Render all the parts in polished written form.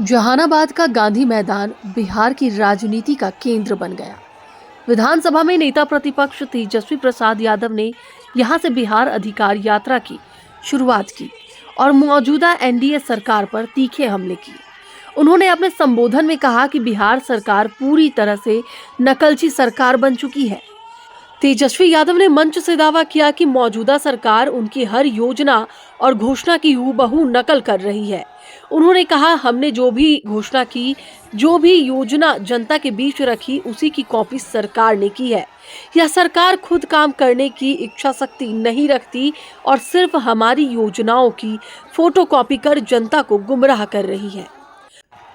जहानाबाद का गांधी मैदान बिहार की राजनीति का केंद्र बन गया। विधानसभा में नेता प्रतिपक्ष तेजस्वी प्रसाद यादव ने यहां से बिहार अधिकार यात्रा की शुरुआत की और मौजूदा एनडीए सरकार पर तीखे हमले किए। उन्होंने अपने संबोधन में कहा कि बिहार सरकार पूरी तरह से नकलची सरकार बन चुकी है। तेजस्वी यादव ने मंच से दावा किया कि मौजूदा सरकार उनकी हर योजना और घोषणा की हूबहू नकल कर रही है। उन्होंने कहा, हमने जो भी घोषणा की, जो भी योजना जनता के बीच रखी, उसी की कॉपी सरकार ने की है। यह सरकार खुद काम करने की इच्छा शक्ति नहीं रखती और सिर्फ हमारी योजनाओं की फोटोकॉपी कर जनता को गुमराह कर रही है।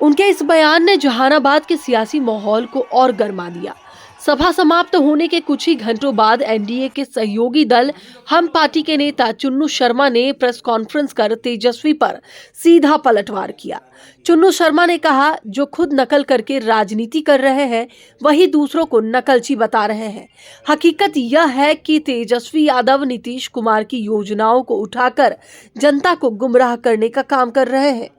उनके इस बयान ने जहानाबाद के सियासी माहौल को और गर्मा दिया। सभा समाप्त होने के कुछ ही घंटों बाद एनडीए के सहयोगी दल हम पार्टी के नेता चुन्नू शर्मा ने प्रेस कॉन्फ्रेंस कर तेजस्वी पर सीधा पलटवार किया। चुन्नू शर्मा ने कहा, जो खुद नकल करके राजनीति कर रहे हैं वही दूसरों को नकलची बता रहे हैं। हकीकत यह है कि तेजस्वी यादव नीतीश कुमार की योजनाओं को उठाकर जनता को गुमराह करने का काम कर रहे हैं।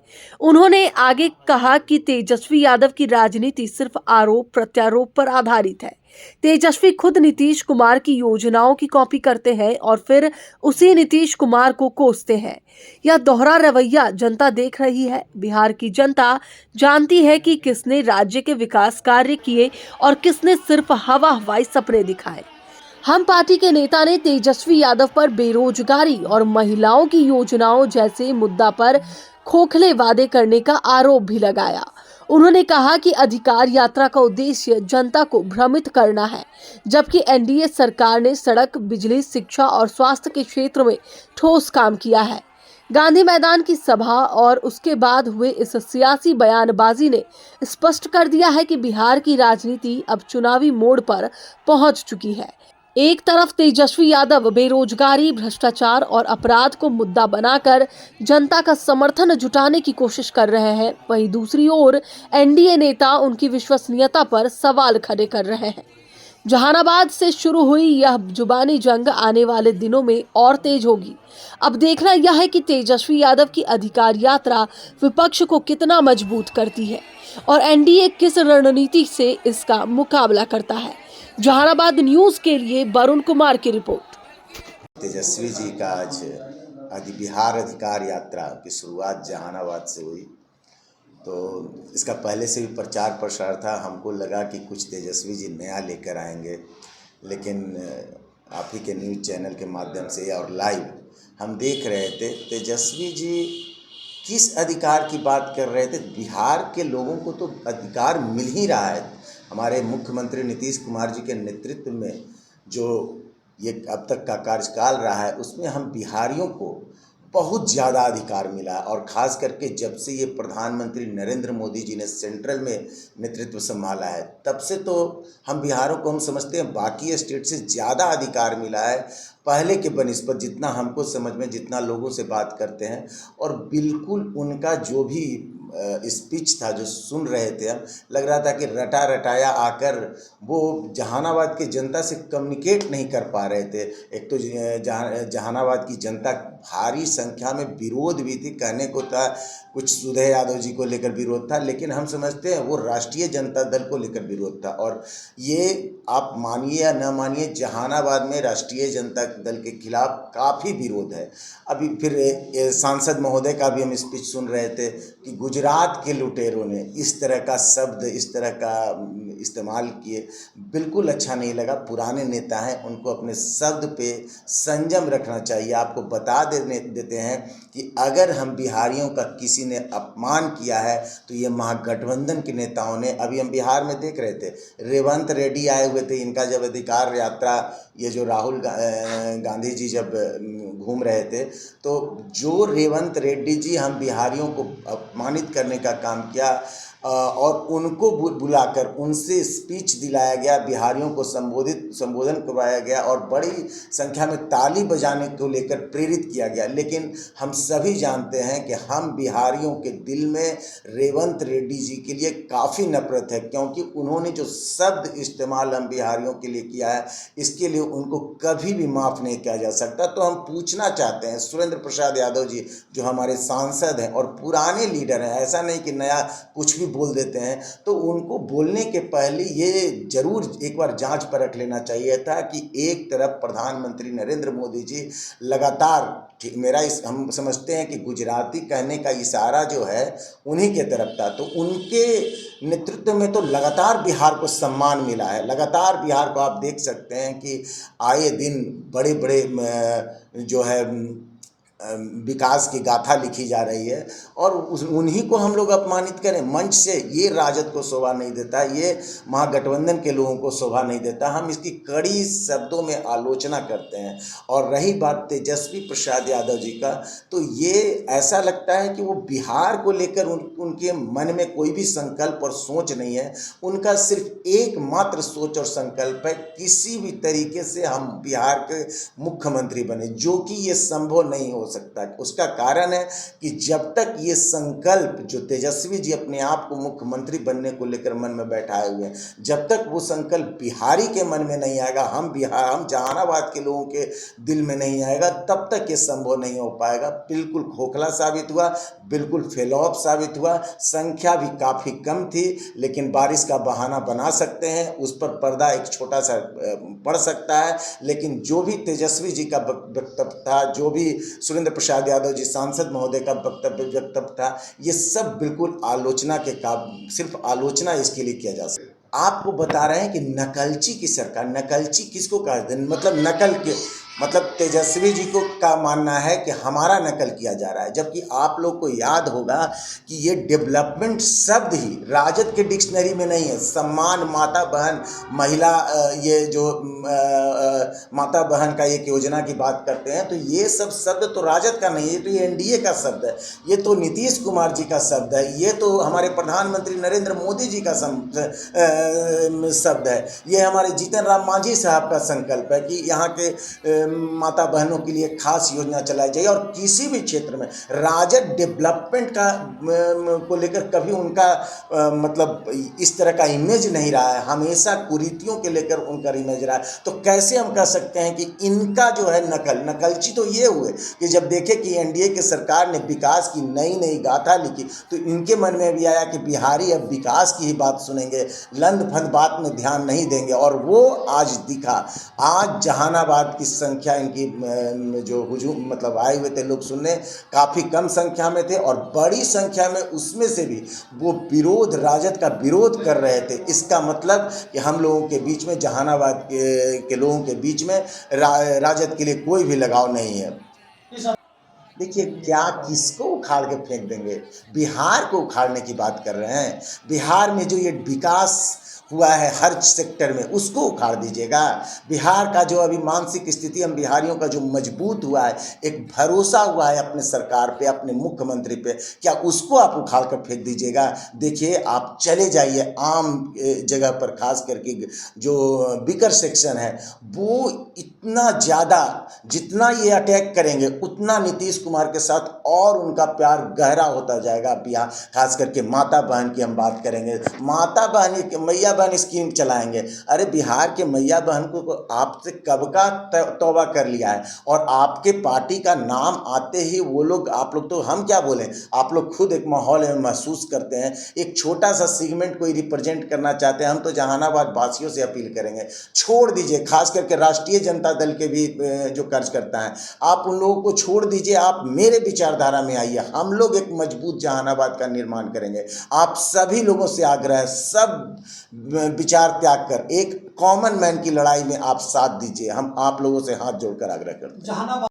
उन्होंने आगे कहा कि तेजस्वी यादव की राजनीति सिर्फ आरोप प्रत्यारोप पर आधारित है। तेजस्वी खुद नीतीश कुमार की योजनाओं की कॉपी करते हैं और फिर उसी नीतीश कुमार को कोसते हैं। यह दोहरा रवैया जनता देख रही है। बिहार की जनता जानती है कि किसने राज्य के विकास कार्य किए और किसने सिर्फ हवा हवाई सपने दिखाए। हम पार्टी के नेता ने तेजस्वी यादव पर बेरोजगारी और महिलाओं की योजनाओं जैसे मुद्दा पर खोखले वादे करने का आरोप भी लगाया। उन्होंने कहा कि अधिकार यात्रा का उद्देश्य जनता को भ्रमित करना है, जबकि एनडीए सरकार ने सड़क, बिजली, शिक्षा और स्वास्थ्य के क्षेत्र में ठोस काम किया है। गांधी मैदान की सभा और उसके बाद हुए इस सियासी बयानबाजी ने स्पष्ट कर दिया है कि बिहार की राजनीति अब चुनावी मोड़ पर पहुंच चुकी है। एक तरफ तेजस्वी यादव बेरोजगारी, भ्रष्टाचार और अपराध को मुद्दा बनाकर जनता का समर्थन जुटाने की कोशिश कर रहे हैं, वहीं दूसरी ओर एनडीए नेता उनकी विश्वसनीयता पर सवाल खड़े कर रहे हैं। जहानाबाद से शुरू हुई यह जुबानी जंग आने वाले दिनों में और तेज होगी। अब देखना यह है कि तेजस्वी यादव की अधिकार यात्रा विपक्ष को कितना मजबूत करती है और एनडीए किस रणनीति से इसका मुकाबला करता है। जहानाबाद न्यूज के लिए वरुण कुमार की रिपोर्ट। तेजस्वी जी का आज बिहार अधिकार यात्रा की शुरुआत जहानाबाद से हुई, तो इसका पहले से भी प्रचार प्रसार था। हमको लगा कि कुछ तेजस्वी जी नया लेकर आएंगे, लेकिन आप ही के न्यूज़ चैनल के माध्यम से और लाइव हम देख रहे थे तेजस्वी जी किस अधिकार की बात कर रहे थे। बिहार के लोगों को तो अधिकार मिल ही रहा है। हमारे मुख्यमंत्री नीतीश कुमार जी के नेतृत्व में जो ये अब तक का कार्यकाल रहा है, उसमें हम बिहारियों को बहुत ज़्यादा अधिकार मिला है। और ख़ास करके जब से ये प्रधानमंत्री नरेंद्र मोदी जी ने सेंट्रल में नेतृत्व संभाला है, तब से तो हम बिहारों को हम समझते हैं बाकी स्टेट से ज़्यादा अधिकार मिला है पहले के बनिस्बत, जितना हमको समझ में, जितना लोगों से बात करते हैं। और बिल्कुल उनका जो भी स्पीच था जो सुन रहे थे, हम लग रहा था कि रटा रटाया आकर वो जहानाबाद की जनता से कम्युनिकेट नहीं कर पा रहे थे। एक तो जहानाबाद की जनता भारी संख्या में विरोध भी थी, कहने को था कुछ सुधे यादव जी को लेकर विरोध था, लेकिन हम समझते हैं वो राष्ट्रीय जनता दल को लेकर विरोध था। और ये आप मानिए या न मानिए, जहानाबाद में राष्ट्रीय जनता दल के खिलाफ काफ़ी विरोध है। अभी फिर सांसद महोदय का भी हम स्पीच सुन रहे थे कि गुजरात के लुटेरों ने इस तरह का शब्द, इस तरह का इस्तेमाल किए, बिल्कुल अच्छा नहीं लगा। पुराने नेता हैं, उनको अपने शब्द पे संयम रखना चाहिए। आपको बता देते हैं कि अगर हम बिहारियों का किसी ने अपमान किया है तो ये महागठबंधन के नेताओं ने। अभी हम बिहार में देख रहे थे, रेवंत रेड्डी आए हुए थे, इनका जब अधिकार यात्रा, ये जो राहुल गांधी जी जब घूम रहे थे, तो जो रेवंत रेड्डी जी हम बिहारियों को अपमानित करने का काम किया, और उनको बुलाकर उनसे स्पीच दिलाया गया, बिहारियों को संबोधन करवाया गया और बड़ी संख्या में ताली बजाने को लेकर प्रेरित किया गया। लेकिन हम सभी जानते हैं कि हम बिहारियों के दिल में रेवंत रेड्डी जी के लिए काफ़ी नफरत है, क्योंकि उन्होंने जो शब्द इस्तेमाल हम बिहारियों के लिए किया है, इसके लिए उनको कभी भी माफ़ नहीं किया जा सकता। तो हम पूछना चाहते हैं सुरेंद्र प्रसाद यादव जी, जो हमारे सांसद हैं और पुराने लीडर हैं, ऐसा नहीं कि नया कुछ भी बोल देते हैं, तो उनको बोलने के पहले ये जरूर एक बार जांच परख लेना चाहिए था कि एक तरफ प्रधानमंत्री नरेंद्र मोदी जी लगातार, हम समझते हैं कि गुजराती कहने का इशारा जो है उन्हीं के तरफ था, तो उनके नेतृत्व में तो लगातार बिहार को सम्मान मिला है। लगातार बिहार को आप देख सकते हैं कि आए दिन बड़े बड़े जो है विकास की गाथा लिखी जा रही है और उन्हीं को हम लोग अपमानित करें मंच से, ये राजद को शोभा नहीं देता, ये महागठबंधन के लोगों को शोभा नहीं देता। हम इसकी कड़ी शब्दों में आलोचना करते हैं। और रही बात तेजस्वी प्रसाद यादव जी का, तो ये ऐसा लगता है कि वो बिहार को लेकर उनके मन में कोई भी संकल्प और सोच नहीं है। उनका सिर्फ एकमात्र सोच और संकल्प है किसी भी तरीके से हम बिहार के मुख्यमंत्री बने, जो कि ये संभव नहीं हो सकता। उसका कारण है कि जब तक ये संकल्प जो तेजस्वी जी अपने आप को मुख्यमंत्री बनने को लेकर मन में बैठाए हुए हैं, जब तक वो संकल्प बिहारी के मन में नहीं आएगा, हम जहानाबाद के लोगों के दिल में नहीं आएगा, तब तक ये संभव नहीं हो पाएगा। बिल्कुल खोखला साबित हुआ, बिल्कुल फेलॉप साबित हुआ। संख्या भी काफ़ी कम थी, लेकिन बारिश का बहाना बना सकते हैं, उस पर पर्दा एक छोटा सा पड़ सकता है। लेकिन जो भी तेजस्वी जी का वक्तव्य था, जो भी सुरेंद्र प्रसाद यादव जी सांसद महोदय का वक्तव्य था, ये सब बिल्कुल आलोचना के सिर्फ आलोचना इसके लिए किया जा सकता। आपको बता रहे हैं कि नकलची की सरकार, नकलची किसको कहते हैं? मतलब नकल के मतलब तेजस्वी जी को का मानना है कि हमारा नकल किया जा रहा है, जबकि आप लोग को याद होगा कि ये डेवलपमेंट शब्द ही राजद के डिक्शनरी में नहीं है। सम्मान, माता बहन, महिला, ये जो माता बहन का एक योजना की बात करते हैं, तो ये सब शब्द तो राजद का नहीं है, तो ये एनडीए का शब्द है, ये तो नीतीश कुमार जी का शब्द है, ये तो हमारे प्रधानमंत्री नरेंद्र मोदी जी का शब्द है, ये हमारे जीतन राम मांझी साहब का संकल्प है कि यहाँ के माता बहनों के लिए खास योजना चलाई जाए। और किसी भी क्षेत्र में राजद डेवलपमेंट का को लेकर कभी उनका मतलब इस तरह का इमेज नहीं रहा है, हमेशा कुरीतियों के लेकर उनका इमेज रहा है। तो कैसे हम कह सकते हैं कि इनका जो है नकलची तो ये हुए कि जब देखे कि एनडीए की सरकार ने विकास की नई नई गाथा लिखी, तो इनके मन में भी आया कि बिहारी अब विकास की ही बात सुनेंगे, लंद फंद बात में ध्यान नहीं देंगे। और वो आज दिखा। आज जहानाबाद की संख्या इनकी जो हुजूम मतलब आए हुए थे लोग सुनने, काफ़ी कम संख्या में थे और बड़ी संख्या में उसमें से भी वो विरोध, राजद का विरोध कर रहे थे। इसका मतलब कि हम लोगों के बीच में, जहानाबाद के लोगों के बीच में राजद के लिए कोई भी लगाव नहीं है। देखिए, क्या किसको उखाड़ के फेंक देंगे? बिहार को उखाड़ने की बात कर रहे हैं। बिहार में जो ये विकास हुआ है हर सेक्टर में, उसको उखाड़ दीजिएगा। बिहार का जो अभी मानसिक स्थिति हम बिहारियों का जो मजबूत हुआ है, एक भरोसा हुआ है अपने सरकार पे, अपने मुख्यमंत्री पे, क्या उसको आप उखाड़ कर फेंक दीजिएगा? देखिए, आप चले जाइए आम जगह पर, खास करके जो बिकर सेक्शन है, वो इतना ज़्यादा, जितना ये अटैक करेंगे उतना नीतीश कुमार के साथ और उनका प्यार गहरा होता जाएगा। बिहार, खास करके माता बहन की हम बात करेंगे, माता बहन, मैया बहन स्कीम चलाएंगे। अरे बिहार के मैया बहन को आपसे कब का तौबा कर लिया है, और आपके पार्टी का नाम आते ही वो लोग, आप लोग तो हम क्या बोलें, आप लोग खुद एक माहौल में महसूस करते हैं, एक छोटा सा सेगमेंट को रिप्रेजेंट करना चाहते हैं। हम तो जहानाबाद वासियों से अपील करेंगे, छोड़ दीजिए, खास करके राष्ट्रीय जनता दल के भी जो कार्यकर्ता हैं, आप उन लोगों को छोड़ दीजिए, आप मेरे विचारधारा में आइए, हम लोग एक मजबूत जहानाबाद का निर्माण करेंगे। आप सभी लोगों से आग्रह है, सब विचार त्याग कर एक कॉमन मैन की लड़ाई में आप साथ दीजिए। हम आप लोगों से हाथ जोड़कर आग्रह करते हैं।